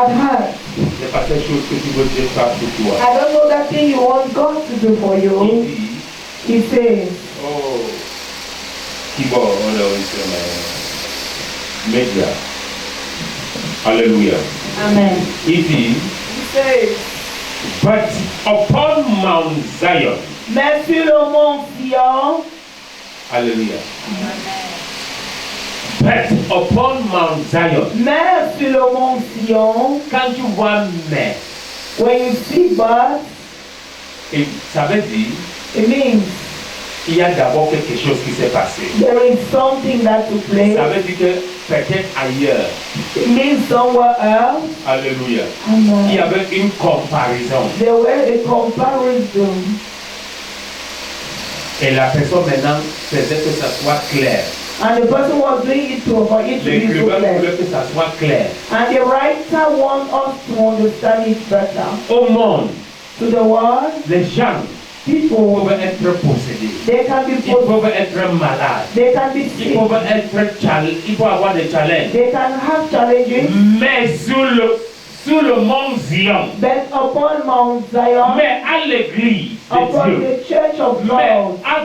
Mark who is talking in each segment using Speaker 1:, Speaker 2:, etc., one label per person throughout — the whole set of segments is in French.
Speaker 1: heart.
Speaker 2: C'est pas quelque chose que tu veux Dieu faire pour toi.
Speaker 1: I don't know that thing you want God to do for
Speaker 2: Il
Speaker 1: you.
Speaker 2: dit,
Speaker 1: He says,
Speaker 2: oh, qui va, on a aussi média. Alléluia.
Speaker 1: Amen.
Speaker 2: Il dit,
Speaker 1: He says,
Speaker 2: but upon Mount Zion.
Speaker 1: mais sur le mont Sion.
Speaker 2: Alléluia. But upon Mount Zion.
Speaker 1: Mais sur le mont Sion.
Speaker 2: Quand tu vois mais,
Speaker 1: When you see but,
Speaker 2: et ça veut dire,
Speaker 1: it means
Speaker 2: il y a d'abord quelque chose qui s'est passé.
Speaker 1: there is something that took place.
Speaker 2: Ça veut dire que peut-être ailleurs.
Speaker 1: It means somewhere else.
Speaker 2: Alléluia.
Speaker 1: Amen.
Speaker 2: Il y avait une comparaison.
Speaker 1: There were a comparison.
Speaker 2: Et la personne maintenant faisait que ça soit clair.
Speaker 1: And the person was doing it for it to be so
Speaker 2: L'écrivain
Speaker 1: clear.
Speaker 2: voulait que ça soit clair.
Speaker 1: And the writer wants us to understand it better.
Speaker 2: Au monde,
Speaker 1: To the world,
Speaker 2: les gens
Speaker 1: people,
Speaker 2: peuvent être possédés.
Speaker 1: they can be
Speaker 2: Ils peuvent être malades.
Speaker 1: they can be
Speaker 2: Ils
Speaker 1: sick,
Speaker 2: peuvent être ils peuvent avoir des challenges.
Speaker 1: they can have challenges,
Speaker 2: Mais sur le mont Zion,
Speaker 1: but upon Mount Zion,
Speaker 2: mais à l'église
Speaker 1: upon
Speaker 2: de Dieu,
Speaker 1: the church of
Speaker 2: mais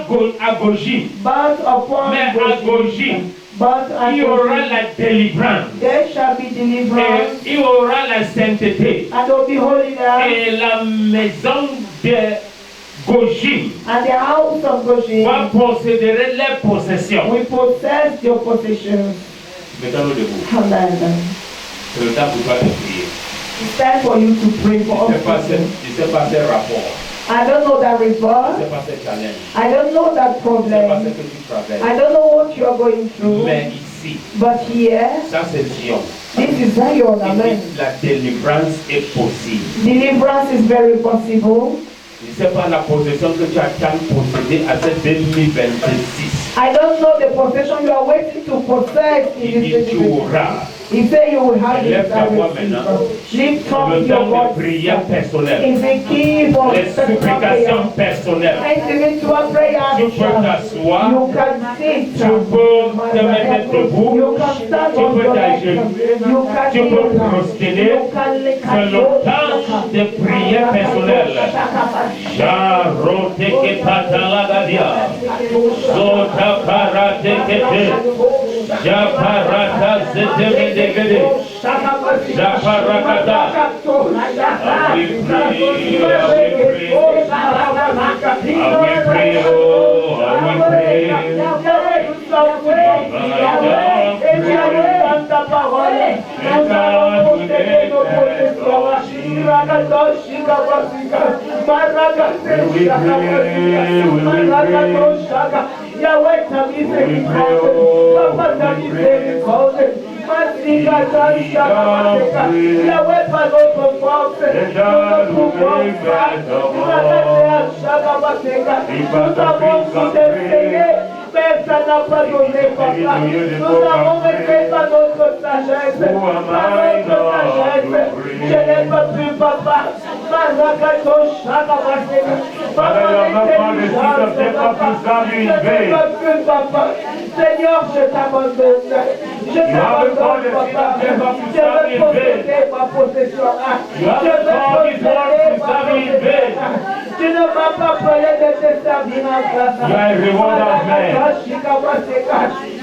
Speaker 1: God,
Speaker 2: à Gojim,
Speaker 1: but upon
Speaker 2: mais à Gojim,
Speaker 1: but at
Speaker 2: il y aura
Speaker 1: Gojim,
Speaker 2: la délivrance.
Speaker 1: there shall be
Speaker 2: Et
Speaker 1: deliverance,
Speaker 2: il y aura la sainteté.
Speaker 1: and there will be holiness,
Speaker 2: Et la maison de Gojim
Speaker 1: and the house of
Speaker 2: va
Speaker 1: Gojim
Speaker 2: posséder les possessions.
Speaker 1: will possess your possessions.
Speaker 2: Mettons-nous debout.
Speaker 1: Amen.
Speaker 2: C'est le temps pour toi de prier.
Speaker 1: It's time for you to pray for
Speaker 2: Je ne sais pas
Speaker 1: us.
Speaker 2: ces rapports.
Speaker 1: I don't know that
Speaker 2: Je ne
Speaker 1: report.
Speaker 2: sais pas ces challenges.
Speaker 1: I don't know that
Speaker 2: Je ne sais pas ce
Speaker 1: problem.
Speaker 2: que tu traverses.
Speaker 1: I don't know what you are going through.
Speaker 2: Mais ici,
Speaker 1: But here,
Speaker 2: ça c'est Zion.
Speaker 1: this is Zion.
Speaker 2: Il
Speaker 1: Amen.
Speaker 2: dit, la délivrance est possible.
Speaker 1: Deliverance is very possible.
Speaker 2: Je ne sais pas la possession que tu attends posséder à cette 2026.
Speaker 1: I don't know the possession you are waiting to possess in
Speaker 2: Il dit,
Speaker 1: this
Speaker 2: tu
Speaker 1: situation.
Speaker 2: auras.
Speaker 1: He said you will have it.
Speaker 2: Lève ta voix maintenant.
Speaker 1: Lift up
Speaker 2: Le
Speaker 1: your
Speaker 2: temps de
Speaker 1: voice.
Speaker 2: prière personnelle.
Speaker 1: It's a key for
Speaker 2: Les supplications personnelles.
Speaker 1: individual prayer.
Speaker 2: Tu peux t'asseoir.
Speaker 1: You can sit.
Speaker 2: Tu peux te mettre debout.
Speaker 1: You can stand
Speaker 2: Tu
Speaker 1: on
Speaker 2: peux
Speaker 1: your legs.
Speaker 2: t'agenouiller.
Speaker 1: You can
Speaker 2: Tu peux
Speaker 1: kneel.
Speaker 2: prosterner.
Speaker 1: You can lick
Speaker 2: C'est le temps de prière personnelle. Jaroteke patalagadia. Sota paratekete. Japarata zetemedegede. Japarakata. I will pray,
Speaker 1: Personne n'a pas donné, papa. Nous avons été par notre sagesse. Par notre sagesse. Je n'ai pas pu, papa. Seigneur, je t'abandonne. Je t'abandonne, papa. Je veux posséder ma possession. Je veux posséder ma possession. Tu ne m'as pas parlé de tes serviments, papa.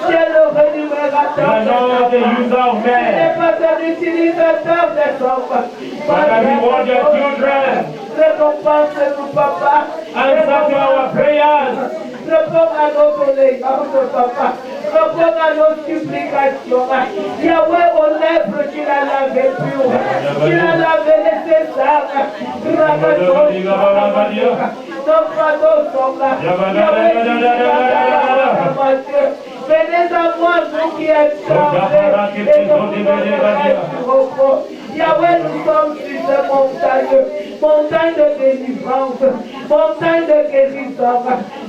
Speaker 1: Tu es le rémunérateur. Tu n'es pas un utilisateur des hommes. Récompense-nous, papa. Réponds à nos doléances, papa. Réponds à nos supplications. Yahweh, aux lèvres, tu l'as lavé pur. Tu l'as lavé nécessaire. Nos fardeaux sont là. Venez à moi, vous qui êtes chargés et dont vous avez du repos. Yahweh, nous sommes sur cette montagne de délivrance, montagne de guérison,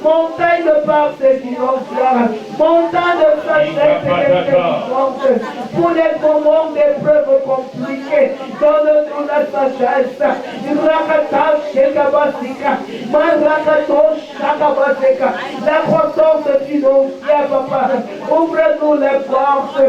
Speaker 1: montagne de parfaite financière, montagne de sagesse et de délivrance. Pour les moments d'épreuves compliquées, donne-nous la sagesse. La croissance financière, papa. Ouvre-nous les portes.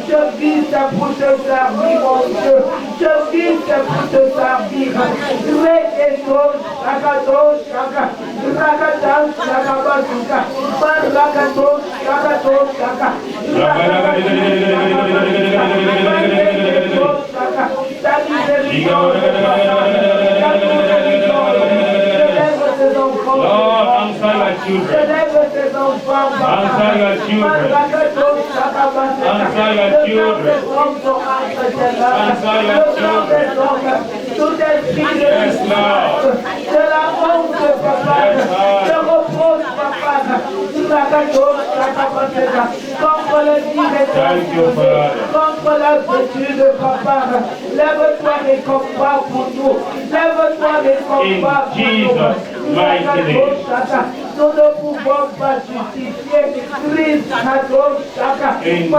Speaker 1: Je vis pour te servir, mon Dieu. Je vis pour te servir.
Speaker 2: Lord, answer your children. Answer your children. Answer your children. Answer your children. Yes, Lord. Thank you, Father.
Speaker 1: Contre la vertu de papa. Lève-toi et combat pour nous. Lève-toi et combat pour nous. Nous ne pouvons pas justifier Christ
Speaker 2: In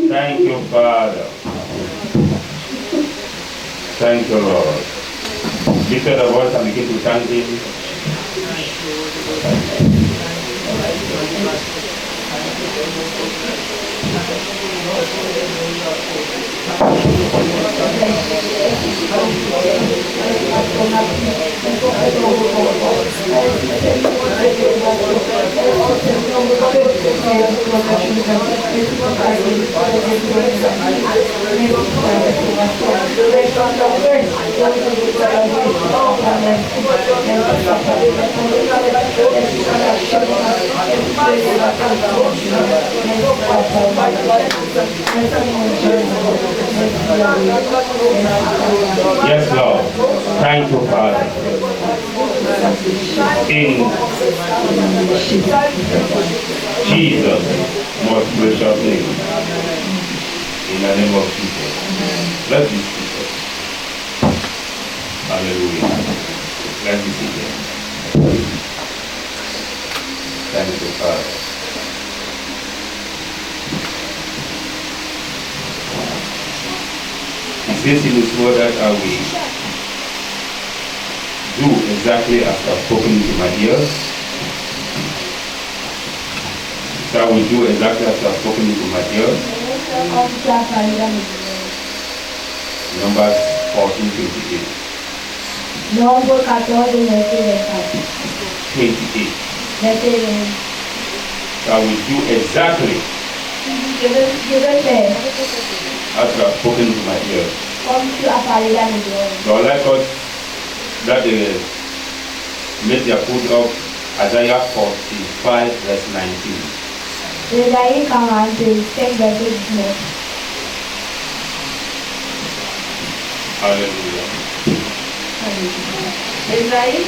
Speaker 2: Thank you, Father. Thank you, Lord. Lift the voice and begin to thank Him. Yes, Lord. Thank you, Father. In Jesus' most precious name. In the name of Jesus. Let's be seated. Hallelujah. Let's be seated. Thank you, Father. He says in His word that I will do exactly as I've spoken into my ears. So I will do exactly as I've spoken into my ears. Numbers 14:28.
Speaker 3: Nombre 14, verset
Speaker 2: 28.
Speaker 3: 21.
Speaker 2: So I will do exactly
Speaker 3: Je vais faire
Speaker 2: as you have spoken into my ears.
Speaker 3: comme tu as parlé dans mes oreilles.
Speaker 2: So I'd like us that make their put up Isaiah 45 verse 19.
Speaker 3: Ésaïe 45, verset 19.
Speaker 2: Hallelujah.
Speaker 3: Ésaïe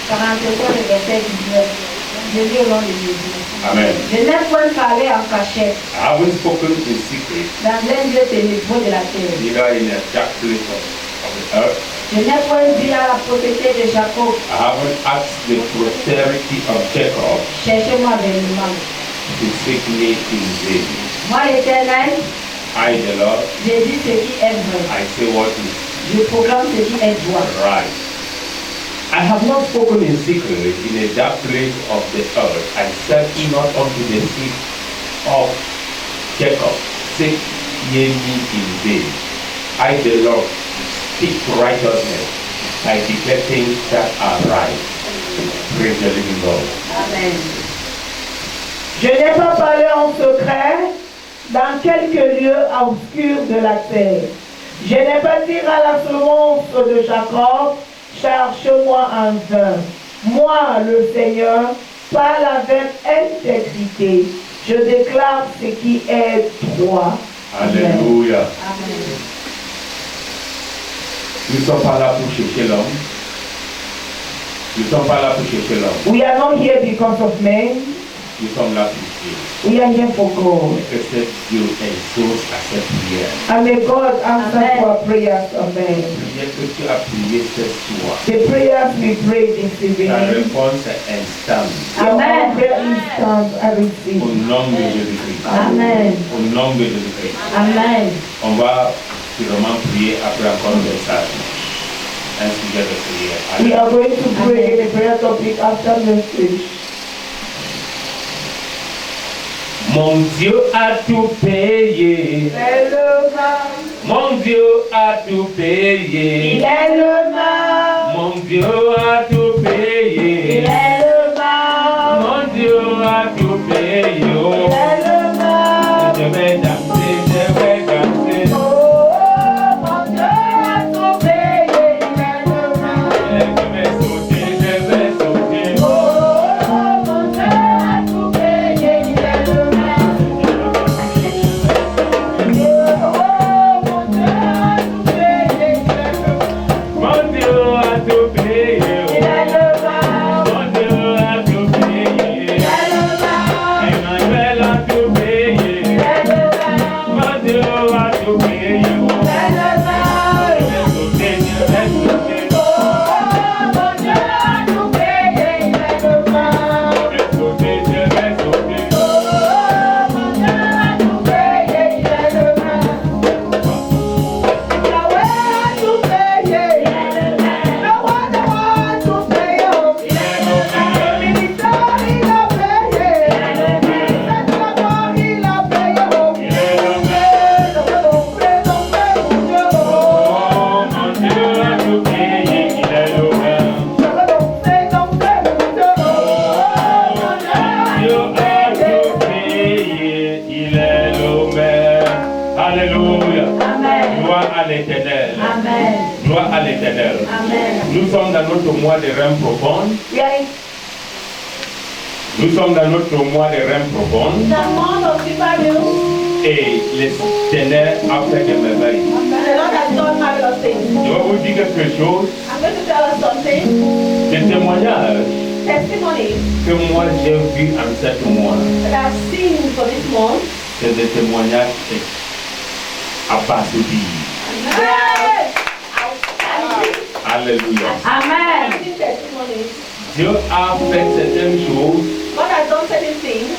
Speaker 3: 45, verset 19. Je lis au nom de Jésus.
Speaker 2: Amen.
Speaker 3: Je n'ai point parlé en cachette
Speaker 2: I haven't spoken in secret,
Speaker 3: dans un lieu ténébreux de la terre.
Speaker 2: neither in a dark place of the earth.
Speaker 3: Je n'ai point dit à la propriété de Jacob,
Speaker 2: I haven't asked the posterity of Jacob
Speaker 3: cherchez-moi vainement.
Speaker 2: to seek me in vain.
Speaker 3: Moi l'Éternel,
Speaker 2: I, the Lord,
Speaker 3: je dis ce qui est vrai.
Speaker 2: I say what is
Speaker 3: Je proclame ce qui est droit.
Speaker 2: right. I have not spoken in secret in a dark place of the earth, and said not unto the seed of Jacob, seek ye me in vain. I, the Lord, speak righteousness. I declare things that are right. Praise the living God.
Speaker 3: Amen.
Speaker 1: Je n'ai pas parlé en secret dans quelques lieux obscurs de la terre. Je n'ai pas dit à la semence de Jacob, cherche-moi en vain. Moi, le Seigneur, parle avec intégrité. Je déclare ce qui est droit.
Speaker 2: Alléluia.
Speaker 3: Amen.
Speaker 2: Nous ne sommes pas là pour chercher l'homme. Nous ne sommes pas là pour chercher l'homme.
Speaker 1: We are not here because of men.
Speaker 2: Nous sommes là pour Dieu.
Speaker 1: We are here for God.
Speaker 2: Que cet Dieu exauce à cette prière.
Speaker 1: And may God answer
Speaker 3: Amen.
Speaker 1: our prayers. Amen.
Speaker 2: Prière que tu as prié ce soir.
Speaker 1: The prayers we prayed this
Speaker 2: Ta
Speaker 1: evening.
Speaker 2: réponse est instante.
Speaker 1: Your
Speaker 3: Amen.
Speaker 1: prayer instant I receive.
Speaker 2: Au nom de Jésus-Christ.
Speaker 3: Amen.
Speaker 2: Au nom de Jésus-Christ.
Speaker 3: Amen.
Speaker 2: On va sûrement prier après encore le message. Un sujet de prière.
Speaker 1: We
Speaker 2: Alléluia.
Speaker 1: are going to pray the prayer topic after message.
Speaker 2: Mon Dieu a tout payé. Mon Dieu a tout payé.
Speaker 1: Il est le mal.
Speaker 2: Mon Dieu a tout
Speaker 1: Il
Speaker 2: payé.
Speaker 1: est le mal.
Speaker 2: Mon Dieu a tout payé.
Speaker 1: Il
Speaker 2: Oh,
Speaker 1: est le mal.
Speaker 2: je vais danser, je vais danser.
Speaker 1: Oh, mon Dieu a tout payé. Il est le mal.
Speaker 2: Je vais sauter, je vais sauter.
Speaker 1: Oh, mon Dieu a tout payé. Il est le mal. Oh, mon Dieu a tout payé. Il est le mal.
Speaker 2: Mon Dieu a tout payé.
Speaker 1: Il est le mal.
Speaker 2: Mon Dieu a tout payé.
Speaker 1: Il est le mal.
Speaker 2: Emmanuel a tout payé.
Speaker 1: Il est le mal.
Speaker 2: Mon Dieu a tout payé.
Speaker 1: Il est le mal.
Speaker 2: Je vais sauter, je vais sauter.
Speaker 1: Oh, mon Dieu a tout payé. Il est le mal.
Speaker 2: Je vais sauter, je vais sauter.
Speaker 1: Oh, mon Dieu a tout payé. Il est le mal. Yahweh a tout payé. Il est le mal. Le roi des rois a tout payé. Il est le mal. Le ministère, il a payé. Il est le mal. Le savoir, il a payé. Il est le mal. Mon Dieu.
Speaker 2: Oh, mon Dieu a tout payé. Il est le roi. Dieu a tout payé. Il est le maire. Alléluia.
Speaker 3: Amen.
Speaker 2: Gloire à l'Éternel.
Speaker 3: Amen.
Speaker 2: Gloire à l'Éternel.
Speaker 3: Amen.
Speaker 2: Nous sommes dans notre mois de rêve profonde. Nous sommes dans notre mois de rêve profonde.
Speaker 3: The month of February,
Speaker 2: Et l'Éternel a fait des merveilles.
Speaker 3: the Lord has done marvelous things.
Speaker 2: Je vais vous dire quelque chose.
Speaker 3: I'm going to tell us something.
Speaker 2: Des témoignages
Speaker 3: Testimonies
Speaker 2: que moi j'ai vu en cette mois.
Speaker 3: that I've seen for this month.
Speaker 2: C'est des témoignages abasourdis.
Speaker 3: Amen. Outstanding.
Speaker 2: Alléluia.
Speaker 3: Amen. I've seen testimonies.
Speaker 2: Dieu a fait certaines choses
Speaker 3: God has done certain things.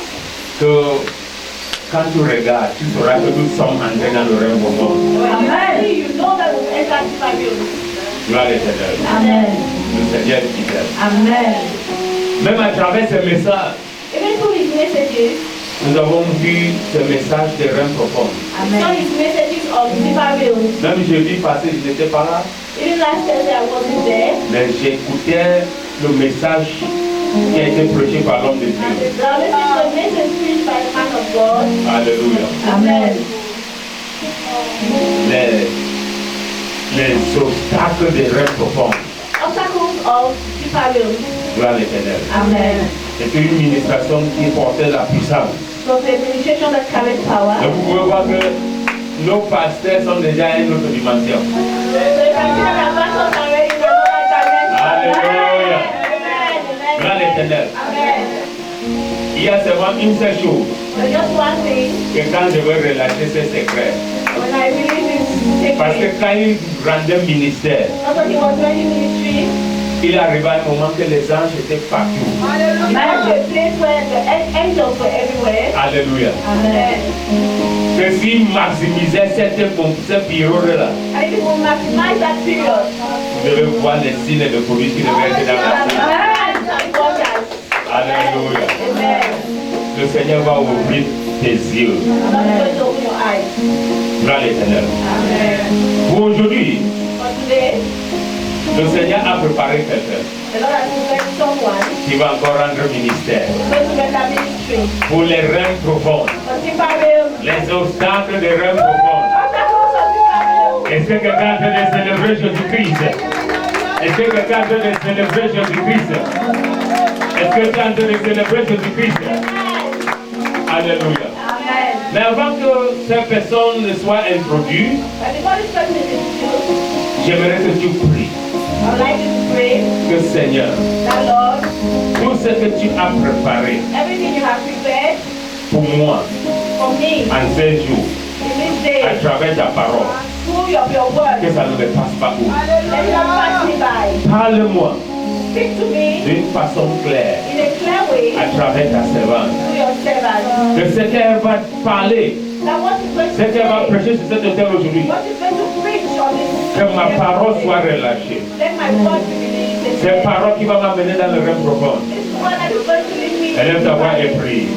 Speaker 2: que quand tu regardes, tu sauras que nous sommes entrés dans le rêve profond.
Speaker 3: When you see, you know that we've entered February.
Speaker 2: Gloire à l'Éternel.
Speaker 3: Amen.
Speaker 2: Le Seigneur est fidèle.
Speaker 3: Amen.
Speaker 2: Même à travers ces messages,
Speaker 3: Even through his messages,
Speaker 2: nous avons vu ce message de rêve profond.
Speaker 3: saw his messages on February.
Speaker 2: Même jeudi passé, je n'étais pas là,
Speaker 3: Even last Thursday, I wasn't there.
Speaker 2: mais j'écoutais le message qui a été prêché par l'homme de
Speaker 3: And
Speaker 2: Dieu.
Speaker 3: the message preached by the man of God.
Speaker 2: Alléluia.
Speaker 3: Amen.
Speaker 2: Les obstacles des rêves profonds.
Speaker 3: Obstacles of February.
Speaker 2: Gloire à l'Éternel.
Speaker 3: Amen.
Speaker 2: C'était une ministration qui portait la puissance.
Speaker 3: So the administration that carries power.
Speaker 2: Et vous pouvez voir que nos pasteurs sont déjà à une autre dimension.
Speaker 3: So you can see that our pastors are already in another dimension.
Speaker 2: Alléluia.
Speaker 3: Amen.
Speaker 2: Gloire à l'Éternel.
Speaker 3: Amen.
Speaker 2: Il y a seulement une seule chose,
Speaker 3: So just one thing,
Speaker 2: que quand je vais relâcher ces secrets,
Speaker 3: when I release this
Speaker 2: parce que
Speaker 3: secret,
Speaker 2: quand il rendait ministère,
Speaker 3: also he was running ministry,
Speaker 2: il arrivait à un moment que les anges étaient partout.
Speaker 3: that's a place where the angels were everywhere.
Speaker 2: Alléluia.
Speaker 3: Amen.
Speaker 2: Que s'il maximisait cette période-là,
Speaker 3: And if we maximize that period,
Speaker 2: Vous devez voir les signes de Covid qui devraient être dans la vie. Alléluia. Le Seigneur va ouvrir tes yeux. Gloire à l'Éternel. Pour aujourd'hui, le Seigneur a préparé quelqu'un qui va encore rendre ministère pour les rêves profonds, les obstacles des rêves profonds. Est-ce que quelqu'un a de célébrer Jésus-Christ? Est-ce que quelqu'un a de célébrer Jésus-Christ? Est-ce que tu as de célébrer Jésus-Christ? Alléluia. Mais avant que ces personnes ne soient introduites, j'aimerais que tu pries. Que Seigneur, tout ce que tu as préparé pour moi en ces jours, à travers ta parole, que ça ne me passe pas où. Parle-moi d'une façon claire à travers ta servante. Que ce qu'elle va parler, ce qu'elle va prêcher sur cette terre aujourd'hui, que ma parole soit relâchée. Cette parole qui va m'amener dans le rêve profond. Élève ta voix et prie.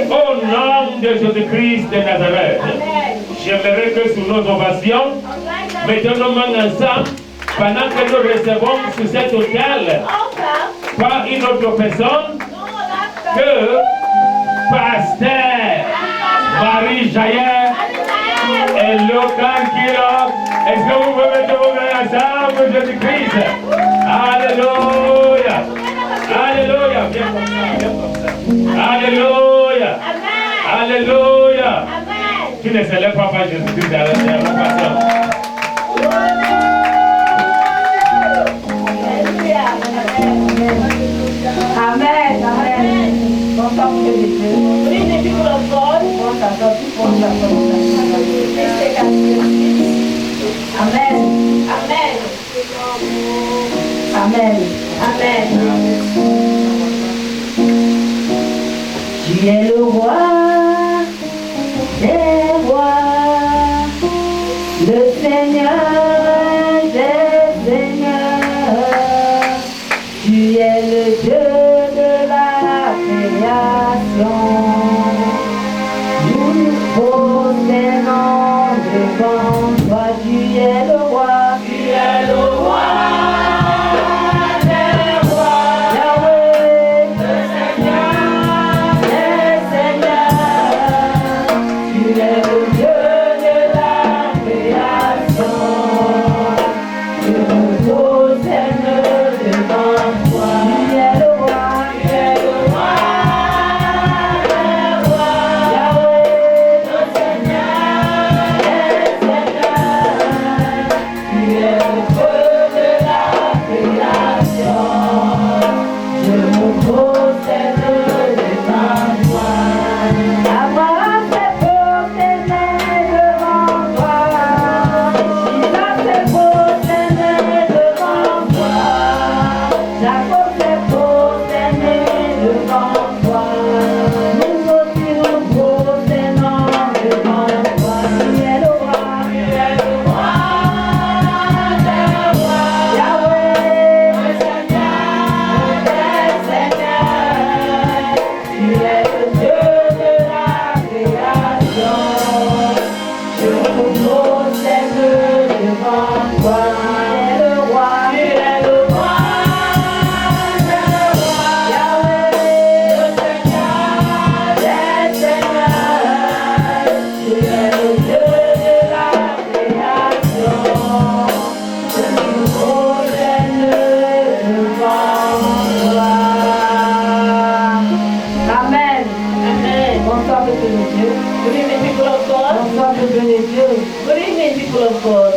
Speaker 2: Au nom de Jésus-Christ de Nazareth, j'aimerais que sous nos ovations, mettons nos mains ensemble, pendant que nous recevons sur cet hôtel, pas une autre personne que Pasteur Marie Jaillet et Locan Kilo. Est-ce que vous pouvez mettre vos mains ensemble, Jésus-Christ? Alléluia! Alléluia! Viens comme ça, viens comme ça. Alléluia! Alléluia! Tu ne célèbres pas Jésus-Christ à la passion.
Speaker 3: Amen. Amen. Bonsoir, Dieu. Oui, les people of God. Amen. Amen. Amen. Amen. Tu es le roi des rois, le Seigneur des seigneurs. Tu es le Dieu de la création. Nous nous prosternons devant toi. Tu es le roi. Tu es le roi.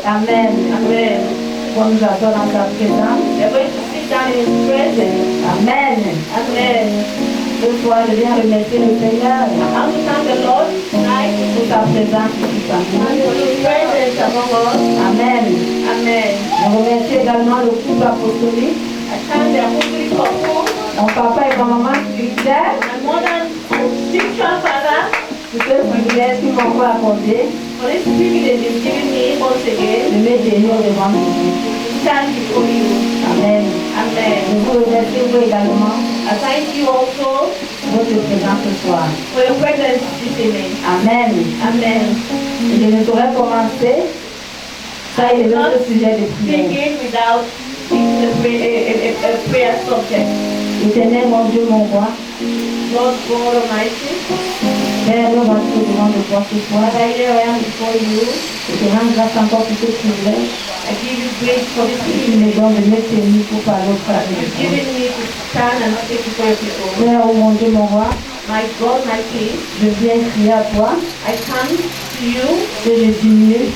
Speaker 3: Amen. Amen. Quand nous attendons dans sa présence, we're going to sit down in His presence. Amen. Amen. Ce soir, je viens remercier le Seigneur. I want to thank the Lord. tonight pour ta présence ici parmi
Speaker 1: for
Speaker 3: nous.
Speaker 1: your presence among us.
Speaker 3: Amen.
Speaker 1: Amen.
Speaker 3: Je remercie également le couple apostolique,
Speaker 1: I thank the apostolic couple,
Speaker 3: mon papa et ma maman spirituelle,
Speaker 1: my mother and spiritual father,
Speaker 3: pour ce privilège qu'ils m'ont encore accordé
Speaker 1: for this privilege you've given me once
Speaker 3: de
Speaker 1: again.
Speaker 3: me tenir devant Dieu.
Speaker 1: Stand before you.
Speaker 3: Amen.
Speaker 1: Amen.
Speaker 3: Je vous remercie vous également
Speaker 1: I thank you also
Speaker 3: pour votre présence ce soir.
Speaker 1: for your presence this evening.
Speaker 3: Amen.
Speaker 1: Amen.
Speaker 3: Et je ne saurais commencer ça est notre sujet de prière.
Speaker 1: Begin without a prayer subject.
Speaker 3: Éternel mon Dieu, mon roi,
Speaker 1: Lord God Almighty,
Speaker 3: Père, nous voici au devant de toi ce soir.
Speaker 1: as I lay I am before you,
Speaker 3: Je te rends grâce encore pour ce privilège
Speaker 1: I give you grace for this
Speaker 3: que tu
Speaker 1: evening.
Speaker 3: me donnes de me tenir pour parler au frère de
Speaker 1: You've
Speaker 3: Dieu.
Speaker 1: given me to stand and speak before your people.
Speaker 3: Père, oh mon Dieu, mon roi,
Speaker 1: My God, my King,
Speaker 3: je viens crier à toi
Speaker 1: I come to you
Speaker 3: que je diminue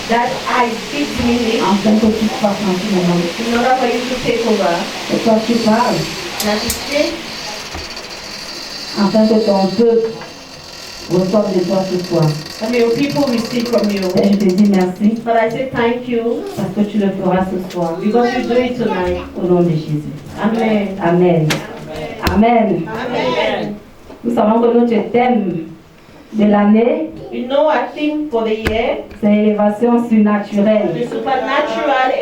Speaker 1: that I speak diminish
Speaker 3: afin que tu sois tranquille maintenant.
Speaker 1: in order for you to take over.
Speaker 3: Et toi, tu parles
Speaker 1: And as you speak,
Speaker 3: afin que ton peuple reçoive de toi ce soir.
Speaker 1: and may your people receive from you.
Speaker 3: Père, je te dis merci
Speaker 1: But I say thank you
Speaker 3: parce que tu le feras ce soir.
Speaker 1: because you do it tonight.
Speaker 3: Au nom de Jésus.
Speaker 1: Amen.
Speaker 3: Amen. Amen.
Speaker 1: Amen.
Speaker 3: Nous savons que notre thème de l'année,
Speaker 1: You know our theme for the year,
Speaker 3: c'est élévation surnaturelle.
Speaker 1: the supernatural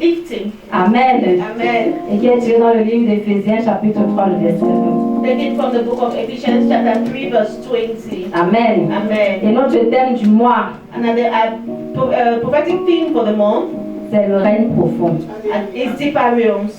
Speaker 1: lifting.
Speaker 3: Amen.
Speaker 1: Amen.
Speaker 3: Et qui est tiré dans le livre d'Éphésiens, chapitre 3, le verset 1.
Speaker 1: Taken from the book of Ephesians chapter 3 verse 20.
Speaker 3: Amen. Et
Speaker 1: Amen.
Speaker 3: notre thème du mois,
Speaker 1: And the prophetic theme for the month
Speaker 3: c'est le règne profond.
Speaker 1: is deeper realms.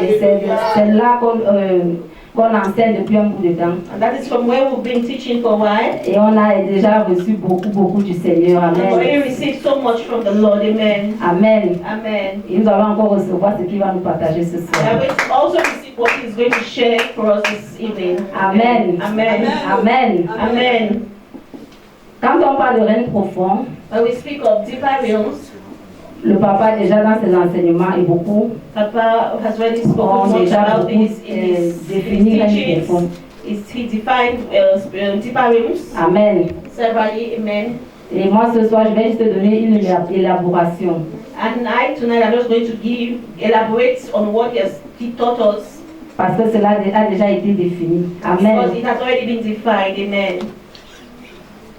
Speaker 3: Et c'est là qu'on enseigne depuis un bout de temps.
Speaker 1: And that is from where we've been teaching for a while.
Speaker 3: Et on a déjà reçu beaucoup du Seigneur.
Speaker 1: And we've already
Speaker 3: Amen.
Speaker 1: received so much from the Lord. Amen.
Speaker 3: Amen.
Speaker 1: Amen.
Speaker 3: Et nous allons encore recevoir ce qu'il va nous partager ce
Speaker 1: We
Speaker 3: soir.
Speaker 1: are going to also receive what He's going to share for us this evening.
Speaker 3: Amen.
Speaker 1: Amen.
Speaker 3: Amen.
Speaker 1: Amen.
Speaker 3: Quand on parle de règne profond,
Speaker 1: When we speak of deeper realms,
Speaker 3: le papa déjà dans ses enseignements et beaucoup
Speaker 1: Papa has already
Speaker 3: ont
Speaker 1: spoken much
Speaker 3: déjà
Speaker 1: about
Speaker 3: beaucoup
Speaker 1: this in his
Speaker 3: défini règne
Speaker 1: teachings.
Speaker 3: profond.
Speaker 1: He defined deeper realms
Speaker 3: Amen.
Speaker 1: severally. Amen.
Speaker 3: Et moi ce soir, je vais juste te donner une élaboration.
Speaker 1: And tonight I'm just going to elaborate on what he taught us
Speaker 3: Parce que cela a déjà été défini.
Speaker 1: because
Speaker 3: Amen.
Speaker 1: it has already been defined. Amen.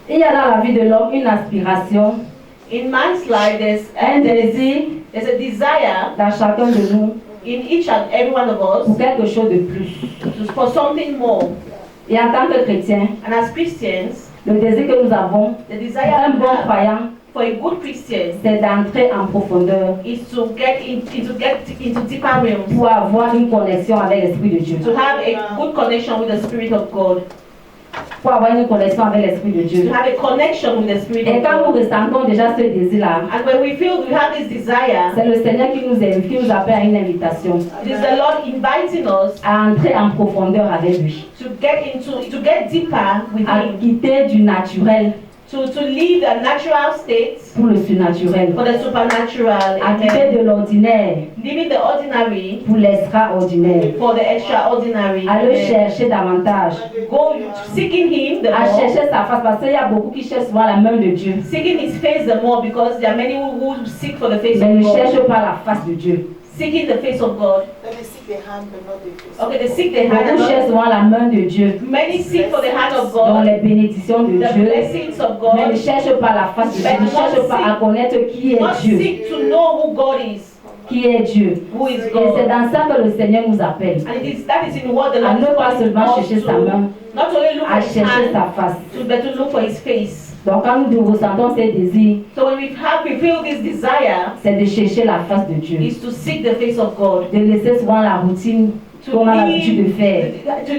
Speaker 3: Il y a dans la vie de l'homme une aspiration,
Speaker 1: In man's life,
Speaker 3: un désir
Speaker 1: there's a desire
Speaker 3: dans chacun de nous
Speaker 1: in each and every one of
Speaker 3: pour
Speaker 1: us
Speaker 3: quelque chose de plus.
Speaker 1: for something more.
Speaker 3: Et en tant que chrétien,
Speaker 1: And as Christians,
Speaker 3: le désir que nous avons,
Speaker 1: the desire
Speaker 3: un
Speaker 1: we
Speaker 3: bon
Speaker 1: have
Speaker 3: croyant,
Speaker 1: for a good Christian
Speaker 3: c'est d'entrer en profondeur
Speaker 1: is to get into deeper realms,
Speaker 3: pour avoir une connexion avec l'Esprit de Dieu.
Speaker 1: to have a good connection with the Spirit of God,
Speaker 3: Pour avoir une connexion avec l'Esprit de
Speaker 1: to
Speaker 3: Dieu.
Speaker 1: have a connection with the Spirit
Speaker 3: Et
Speaker 1: of
Speaker 3: quand nous
Speaker 1: God.
Speaker 3: ressentons déjà ce désir-là,
Speaker 1: And when we feel we have this desire,
Speaker 3: c'est le Seigneur qui nous aime, qui nous appelle à une invitation
Speaker 1: it is the Lord inviting us
Speaker 3: à entrer en profondeur avec lui,
Speaker 1: to get deeper with
Speaker 3: à
Speaker 1: Him,
Speaker 3: quitter du naturel
Speaker 1: to leave the natural state
Speaker 3: pour le surnaturel,
Speaker 1: for the supernatural,
Speaker 3: à quitter
Speaker 1: amen.
Speaker 3: de l'ordinaire
Speaker 1: Leaving the ordinary
Speaker 3: pour l'extraordinaire,
Speaker 1: for the extraordinary,
Speaker 3: à le
Speaker 1: amen.
Speaker 3: chercher davantage,
Speaker 1: Go seeking Him the
Speaker 3: à
Speaker 1: more,
Speaker 3: chercher sa face, parce qu'il y a beaucoup qui cherchent souvent la main de Dieu,
Speaker 1: seeking His face the more, because there are many who seek for the face
Speaker 3: mais
Speaker 1: of
Speaker 3: ne
Speaker 1: God,
Speaker 3: cherchent pas la face de Dieu.
Speaker 1: seeking the face of God.
Speaker 4: Let me seek the hand, but not the face.
Speaker 1: Okay, they seek the hand of
Speaker 3: Beaucoup cherchent
Speaker 1: God.
Speaker 3: souvent la main de Dieu,
Speaker 1: Many seek for the hand of
Speaker 3: dans
Speaker 1: God,
Speaker 3: les bénédictions de
Speaker 1: the
Speaker 3: Dieu,
Speaker 1: blessings of
Speaker 3: mais ne
Speaker 1: God,
Speaker 3: cherchent pas la face de Dieu, ne cherchent pas à connaître qui
Speaker 1: not
Speaker 3: est Dieu,
Speaker 1: seek to know who God is,
Speaker 3: qui est Dieu.
Speaker 1: who is
Speaker 3: Et c'est
Speaker 1: God.
Speaker 3: dans ça que le Seigneur nous appelle,
Speaker 1: And that is in what the
Speaker 3: à
Speaker 1: Lord
Speaker 3: ne
Speaker 1: is
Speaker 3: pas
Speaker 1: calling
Speaker 3: seulement
Speaker 1: us
Speaker 3: chercher sa
Speaker 1: to,
Speaker 3: main,
Speaker 1: not only look
Speaker 3: à
Speaker 1: at His
Speaker 3: chercher
Speaker 1: hand,
Speaker 3: sa face.
Speaker 1: but to look for His face.
Speaker 3: Donc quand nous ressentons ces désirs,
Speaker 1: So when we feel this desire,
Speaker 3: c'est de chercher la face de Dieu,
Speaker 1: is to seek the face of God,
Speaker 3: de laisser souvent la routine
Speaker 1: to
Speaker 3: qu'on a l'habitude de faire,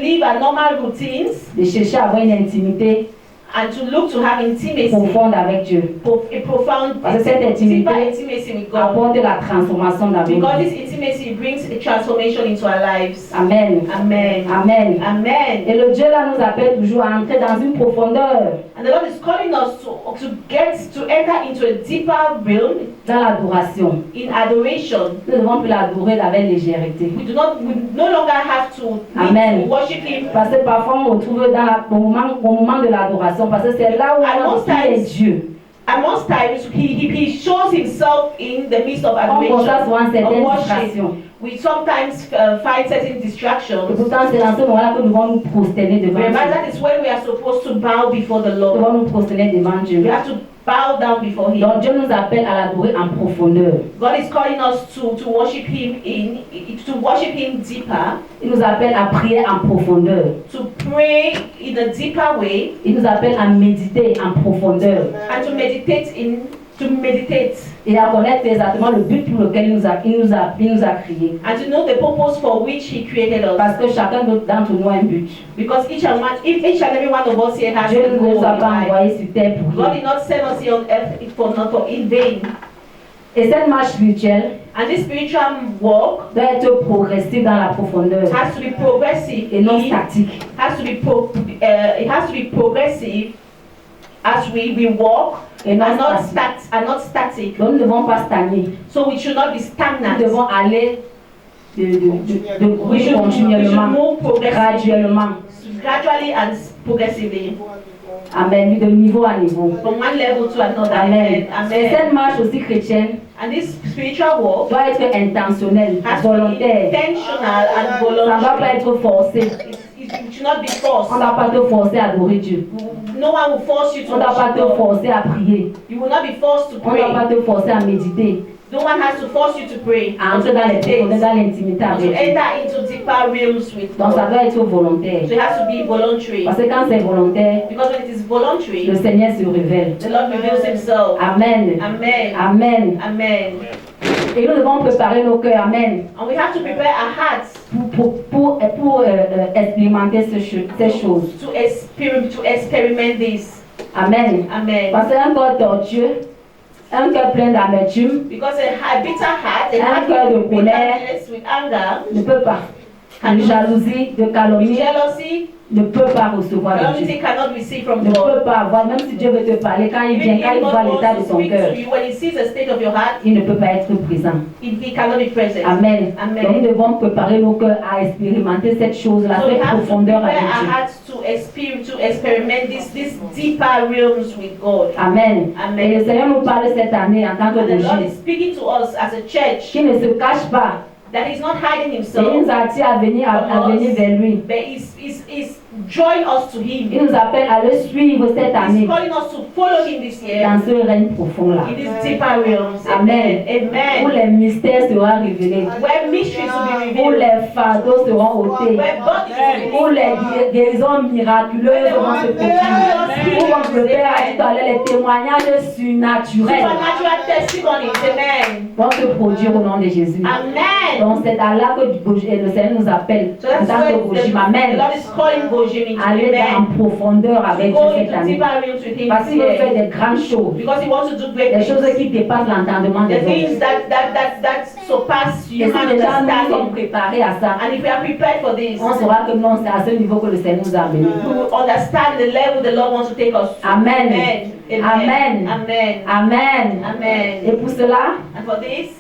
Speaker 1: live our normal routines,
Speaker 3: de chercher à avoir une intimité
Speaker 1: and to look to have intimacy,
Speaker 3: profonde avec Dieu,
Speaker 1: a profound,
Speaker 3: Parce que cette
Speaker 1: deeper
Speaker 3: intimité
Speaker 1: intimacy with God.
Speaker 3: apporte la transformation dans nos
Speaker 1: Because
Speaker 3: vies.
Speaker 1: this intimacy brings a transformation into our lives.
Speaker 3: Amen.
Speaker 1: Amen.
Speaker 3: Amen.
Speaker 1: Amen.
Speaker 3: Et le Dieu là nous appelle toujours à entrer dans une profondeur And the Lord is calling us to enter into a deeper realm
Speaker 1: dans l'adoration.
Speaker 3: in adoration.
Speaker 1: Nous devons plus l'adorer avec légèreté.
Speaker 3: We no longer have to
Speaker 1: Amen.
Speaker 3: worship Him.
Speaker 1: Parce que parfois on retrouve au moment de l'adoration, parce que c'est là où on
Speaker 3: most
Speaker 1: prie
Speaker 3: times-
Speaker 1: Dieu.
Speaker 3: And most times he shows Himself in the midst of
Speaker 1: On constate souvent
Speaker 3: adoration,
Speaker 1: certaines
Speaker 3: of worship.
Speaker 1: distractions.
Speaker 3: We sometimes find certain
Speaker 1: Et
Speaker 3: distractions.
Speaker 1: pourtant, c'est dans ce moment-là que nous devons nous prosterner devant
Speaker 3: Remember,
Speaker 1: Dieu.
Speaker 3: that is when we are supposed to bow before the
Speaker 1: Nous
Speaker 3: Lord.
Speaker 1: devons nous prosterner devant Dieu.
Speaker 3: We have to bow down before Him.
Speaker 1: Donc Dieu nous appelle à l'adorer en profondeur.
Speaker 3: God is calling us to worship Him deeper,
Speaker 1: Il nous appelle à prier en profondeur.
Speaker 3: to pray in a deeper way,
Speaker 1: Il nous appelle à méditer en profondeur.
Speaker 3: and to meditate
Speaker 1: Et à connaître exactement le but pour lequel il nous a créés.
Speaker 3: and to know the purpose for which He created us.
Speaker 1: Parce que chacun d'entre nous a un but.
Speaker 3: Because each and every one of us here has
Speaker 1: Dieu
Speaker 3: a
Speaker 1: ne
Speaker 3: goal
Speaker 1: nous a
Speaker 3: in
Speaker 1: pas
Speaker 3: life.
Speaker 1: envoyés sur terre pour
Speaker 3: God
Speaker 1: rien.
Speaker 3: did not send us here on earth for in vain.
Speaker 1: Et cette marche spirituelle
Speaker 3: And this spiritual walk
Speaker 1: doit être progressive dans la profondeur
Speaker 3: has to be progressive.
Speaker 1: et non
Speaker 3: It
Speaker 1: statique.
Speaker 3: has to be progressive as we walk
Speaker 1: Et non
Speaker 3: and not
Speaker 1: statique.
Speaker 3: static.
Speaker 1: Donc nous ne devons pas stagner.
Speaker 3: So we should not be
Speaker 1: Nous
Speaker 3: stagnant.
Speaker 1: devons aller de
Speaker 3: We should
Speaker 1: continuellement,
Speaker 3: move progressively,
Speaker 1: graduellement.
Speaker 3: gradually and progressively,
Speaker 1: Amen. De niveau à niveau.
Speaker 3: from one level to another.
Speaker 1: Amen.
Speaker 3: Amen.
Speaker 1: Et cette marche aussi chrétienne
Speaker 3: And this spiritual walk
Speaker 1: doit être intentionnelle,
Speaker 3: has to be
Speaker 1: volontaire.
Speaker 3: intentional and
Speaker 1: Ça ne doit pas
Speaker 3: voluntary.
Speaker 1: être forcé.
Speaker 3: It should not be
Speaker 1: On
Speaker 3: forced.
Speaker 1: ne doit pas te forcer à adorer Dieu.
Speaker 3: No one will force you to
Speaker 1: On ne doit pas
Speaker 3: worship
Speaker 1: te
Speaker 3: God.
Speaker 1: forcer à prier.
Speaker 3: You will not be forced to
Speaker 1: On ne doit
Speaker 3: pray.
Speaker 1: pas te forcer à méditer,
Speaker 3: No one has to force you to pray.
Speaker 1: à
Speaker 3: or to
Speaker 1: entrer dans les
Speaker 3: meditate,
Speaker 1: profondeurs, dans l'intimité
Speaker 3: or to
Speaker 1: avec Dieu.
Speaker 3: enter into deeper realms with
Speaker 1: Donc ça
Speaker 3: God.
Speaker 1: doit être volontaire.
Speaker 3: So it has to be voluntary.
Speaker 1: Parce que quand c'est volontaire,
Speaker 3: Because when it is voluntary,
Speaker 1: le Seigneur se révèle.
Speaker 3: the Lord reveals Himself.
Speaker 1: Amen.
Speaker 3: Amen.
Speaker 1: Amen.
Speaker 3: Amen.
Speaker 1: Et nous devons préparer nos cœurs. Amen.
Speaker 3: And we have to prepare our hearts
Speaker 1: Pour expérimenter ces choses.
Speaker 3: to experiment this.
Speaker 1: Amen.
Speaker 3: Amen.
Speaker 1: Parce qu'un corps tortueux, un cœur plein d'amertume
Speaker 3: Because a bitter heart, a
Speaker 1: Un
Speaker 3: heart
Speaker 1: cœur de
Speaker 3: with
Speaker 1: colère.
Speaker 3: bitterness, with anger,
Speaker 1: ne peut pas. De jalousie, de
Speaker 3: with
Speaker 1: calomnie,
Speaker 3: jealousy,
Speaker 1: ne peut pas recevoir de Dieu.
Speaker 3: calamity cannot receive from
Speaker 1: Ne
Speaker 3: God.
Speaker 1: peut pas avoir, même si Dieu veut te parler, quand il vient,
Speaker 3: Even
Speaker 1: quand
Speaker 3: if
Speaker 1: il voit
Speaker 3: God
Speaker 1: l'état
Speaker 3: wants
Speaker 1: de
Speaker 3: to
Speaker 1: ton
Speaker 3: speak
Speaker 1: cœur,
Speaker 3: to you, when He sees the state of your heart,
Speaker 1: il ne peut pas être présent.
Speaker 3: He cannot be present.
Speaker 1: Amen.
Speaker 3: Amen.
Speaker 1: Donc nous devons préparer nos cœurs à expérimenter cette chose-là,
Speaker 3: So we
Speaker 1: cette
Speaker 3: have to
Speaker 1: profondeur
Speaker 3: prepare
Speaker 1: avec
Speaker 3: our
Speaker 1: Dieu.
Speaker 3: hearts to experiment these deeper realms with God.
Speaker 1: Amen.
Speaker 3: Amen.
Speaker 1: Et le Seigneur nous parle cette année en tant que
Speaker 3: And the Lord
Speaker 1: bougie,
Speaker 3: is speaking to us as a church
Speaker 1: qui ne se cache pas,
Speaker 3: that He's not hiding
Speaker 1: et il
Speaker 3: Himself,
Speaker 1: nous attire à venir vers lui.
Speaker 3: but He's drawing us to Him.
Speaker 1: Il nous appelle à le suivre cette
Speaker 3: He's
Speaker 1: année
Speaker 3: calling us to follow Him this year
Speaker 1: dans ce règne profond-là,
Speaker 3: in these deeper realms.
Speaker 1: Amen. où
Speaker 3: Amen.
Speaker 1: les mystères seront révélés,
Speaker 3: Where mysteries will be
Speaker 1: où
Speaker 3: revealed.
Speaker 1: les fardeaux seront ôtés,
Speaker 3: Where God is
Speaker 1: où les guérisons miraculeuses vont se produire, où le Père a dit tout à l'heure, les témoignages surnaturels
Speaker 3: supernatural testimonies. Amen.
Speaker 1: vont se produire au nom de Jésus.
Speaker 3: Amen.
Speaker 1: Donc c'est à là que le Seigneur nous appelle
Speaker 3: So
Speaker 1: en
Speaker 3: that's
Speaker 1: tant que
Speaker 3: why
Speaker 1: Bojim.
Speaker 3: the
Speaker 1: Amen.
Speaker 3: Lord is calling Bojim into
Speaker 1: Aller en
Speaker 3: Amen.
Speaker 1: profondeur avec
Speaker 3: Go
Speaker 1: Dieu cette
Speaker 3: into
Speaker 1: année.
Speaker 3: deeper realms with Him
Speaker 1: Parce
Speaker 3: this
Speaker 1: qu'il veut faire
Speaker 3: year.
Speaker 1: des grandes choses,
Speaker 3: Because He wants to do great
Speaker 1: des choses
Speaker 3: things.
Speaker 1: qui dépassent l'entendement des
Speaker 3: The things
Speaker 1: hommes.
Speaker 3: that surpass
Speaker 1: Et si
Speaker 3: human
Speaker 1: déjà nous sommes
Speaker 3: understanding.
Speaker 1: préparés à ça,
Speaker 3: And if we are prepared for this,
Speaker 1: on saura que non, c'est à ce niveau que le Seigneur nous a amenés.
Speaker 3: we will understand the level the Lord wants to take us to.
Speaker 1: Amen.
Speaker 3: Amen.
Speaker 1: Amen.
Speaker 3: Amen.
Speaker 1: Amen.
Speaker 3: Amen.
Speaker 1: Et pour cela,
Speaker 3: And for this,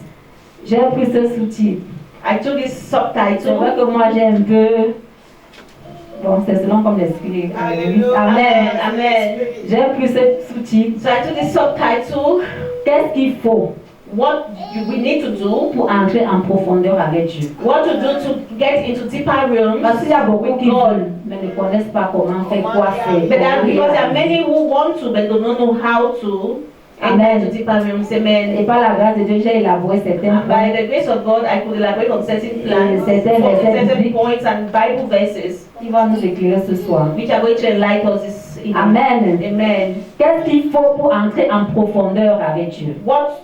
Speaker 1: j'ai pris ce sous-titre.
Speaker 3: I took this
Speaker 1: C'est vrai
Speaker 3: subtitle.
Speaker 1: que moi j'ai un peu... Bon, c'est selon comme l'esprit. Amen.
Speaker 3: Amen. Amen.
Speaker 1: J'ai pris ce sous-titre.
Speaker 3: So I took this subtitle.
Speaker 1: Qu'est-ce qu'il faut
Speaker 3: What we need to do.
Speaker 1: pour entrer en profondeur avec Dieu?
Speaker 3: What to do to get into deeper realms.
Speaker 1: Parce qu'il y a beaucoup
Speaker 3: with
Speaker 1: qui
Speaker 3: God.
Speaker 1: veulent, mais ne connaissent pas comment faire, quoi faire.
Speaker 3: But because there are
Speaker 1: comment
Speaker 3: many who want to but do not know how to enter
Speaker 1: Amen.
Speaker 3: into deeper realms. Amen.
Speaker 1: Et par la grâce de Dieu, j'ai élaboré certains
Speaker 3: And
Speaker 1: points.
Speaker 3: by the grace of God, I could elaborate on certain plans,
Speaker 1: certain
Speaker 3: on
Speaker 1: versets
Speaker 3: certain
Speaker 1: bibliques.
Speaker 3: points and Bible verses,
Speaker 1: qui va nous éclairer ce soir.
Speaker 3: which are going to enlighten us this evening.
Speaker 1: Amen.
Speaker 3: Amen.
Speaker 1: Qu'est-ce qu'il faut pour entrer en profondeur avec Dieu?
Speaker 3: What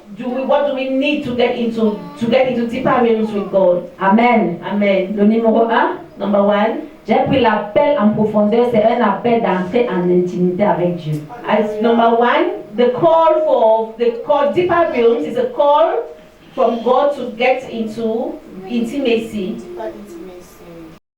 Speaker 3: do we need to get into deeper realms with God?
Speaker 1: Amen.
Speaker 3: Amen.
Speaker 1: Le numéro 1,
Speaker 3: Number one,
Speaker 1: j'ai pris l'appel en profondeur, c'est un appel d'entrer en intimité avec Dieu.
Speaker 3: as number one, the call deeper realms is a call from God to get into intimacy.